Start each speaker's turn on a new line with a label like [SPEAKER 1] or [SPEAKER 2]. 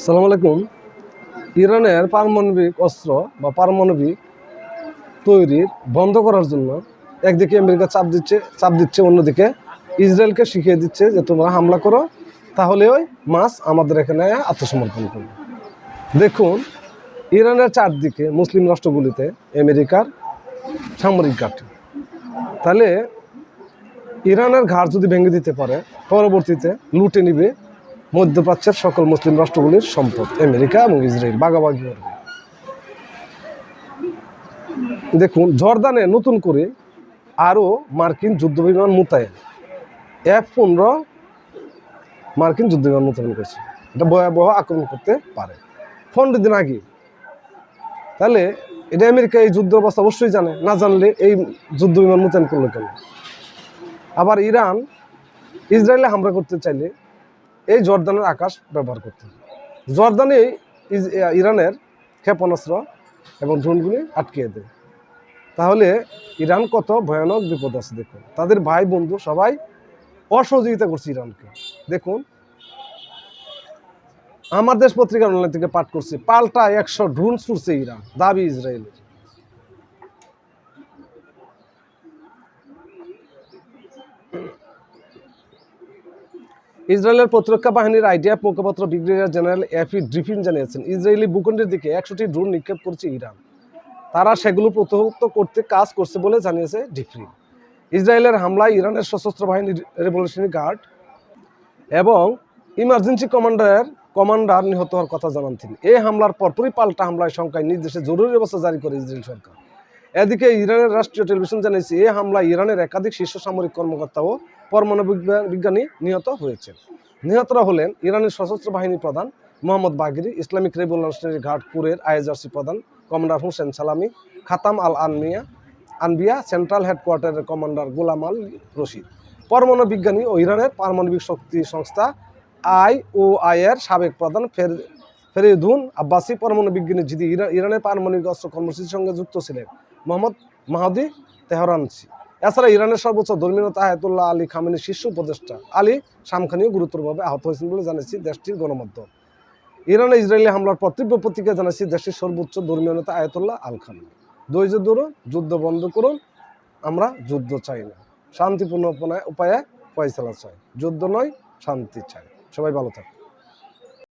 [SPEAKER 1] আসসালামু আলাইকুম। ইরানের পারমাণবিক অস্ত্র বা পারমাণবিক তৈরির বন্ধ করার জন্য একদিকে আমেরিকা চাপ দিচ্ছে, অন্যদিকে ইসরায়েলকে শিখিয়ে দিচ্ছে যে তোমরা হামলা করো, তাহলে ওই মাস আমাদের এখানে আত্মসমর্পণ করবে। দেখুন, ইরানের চারদিকে মুসলিম রাষ্ট্রগুলিতে আমেরিকার সামরিক ঘাঁটি। তাহলে ইরানের ঘাট যদি ভেঙে দিতে পারে, পরবর্তীতে লুটে নিবে মধ্যপ্রাচ্যের সকল মুসলিম রাষ্ট্রগুলির সম্পদ, আমেরিকা এবং ইসরায়েল ভাগাভাগি করবে। দেখুন, জর্দানে নতুন করে আরও মার্কিন যুদ্ধবিমান মোতায়েন, F-15 মার্কিন যুদ্ধবিমান মোতায়েন করছে। এটা ভয়াবহ আক্রমণ করতে পারে 15 দিন আগে। তাহলে এটা আমেরিকা এই যুদ্ধ অবস্থা অবশ্যই জানে, না জানলে এই যুদ্ধবিমান মোতায়েন করলো কেন? আবার ইরান ইসরায়েলে হামলা করতে চাইলে এই জর্দানের আকাশ ব্যবহার করতে হবে। জর্দানে ইরানের ক্ষেপণাস্ত্র এবং ড্রোনগুলি আটকিয়ে দেয়। তাহলে ইরান কত ভয়ানক বিপদ আছে দেখুন। তাদের ভাই বন্ধু সবাই অসহযোগিতা করছে ইরানকে। দেখুন, আমার দেশ পত্রিকার অনলাইন থেকে পাঠ করছে, পাল্টা 100 ড্রোন ছুড়ছে ইরান, দাবি ইসরায়েলের। ইসরায়েলের প্রতিরক্ষা বাহিনীর আইডিএফ মুখপাত্র ব্রিগেডিয়ার জেনারেল এফি ড্রিফিন জানিয়েছেন, ইসরায়েলি ভূখণ্ডের দিকে 100টি ড্রোন নিক্ষেপ করছে ইরান। তারা সেগুলো প্রতিহত করতে কাজ করছে বলে জানিয়েছে ড্রিফিন। ইসরায়েলের হামলায় ইরানের সশস্ত্র বাহিনীর রেভলিউশনারি গার্ড এবং ইমার্জেন্সি কমান্ডার নিহত হওয়ার কথা জানান তিনি। এই হামলার পরপরই পাল্টা হামলায় সংখ্যায় নির্দেশে জরুরি অবস্থা জারি করে ইসরায়েল সরকার। এদিকে ইরানের রাষ্ট্রীয় টেলিভিশন জানিয়েছে, এই হামলায় ইরানের একাধিক শীর্ষ সামরিক কর্মকর্তা ও পরমাণু বিজ্ঞানী নিহত হয়েছেন। নিহতরা হলেন ইরানের সশস্ত্র বাহিনী প্রধান Mohammad Bagheri, Islamic revolutionary guard কোরের আইএসআরসি প্রধান commander Hossein Salami, Khatam al Anbiya central হেডকোয়ার্টারের কমান্ডার গোলাম আল রশিদ, পরমাণু বিজ্ঞানী ও ইরানের পারমাণবিক শক্তি সংস্থা IOI এর সাবেক প্রধান ফেরিদুন আব্বাসি, পরমাণু বিজ্ঞানী যিনি ইরানের পারমাণবিক অস্ত্র কর্মসূচির সঙ্গে যুক্ত ছিলেন মোহাম্মদ মাহদি তেহরানসি। এছাড়া ইরানের সর্বোচ্চ ধর্মীয় নেতা আয়াতুল্লাহ আলী খামেনির শীর্ষ উপদেষ্টা আলী শামখানিও গুরুতরভাবে আহত হয়েছেন বলে জানিয়েছে দেশটির গণমাধ্যম। ইরানে ইসরায়েলি হামলার পর তীব্র প্রতিক্রিয়া জানিয়েছে দেশটির সর্বোচ্চ ধর্মীয় নেতা আয়াতুল্লাহ আল খামেনি। ধৈর্য ধরুন, যুদ্ধ বন্ধ করুন, আমরা যুদ্ধ চাই না, শান্তিপূর্ণ উপায়ে ফয়সালা চাই, যুদ্ধ নয় শান্তি চাই। সবাই ভালো থাকুন।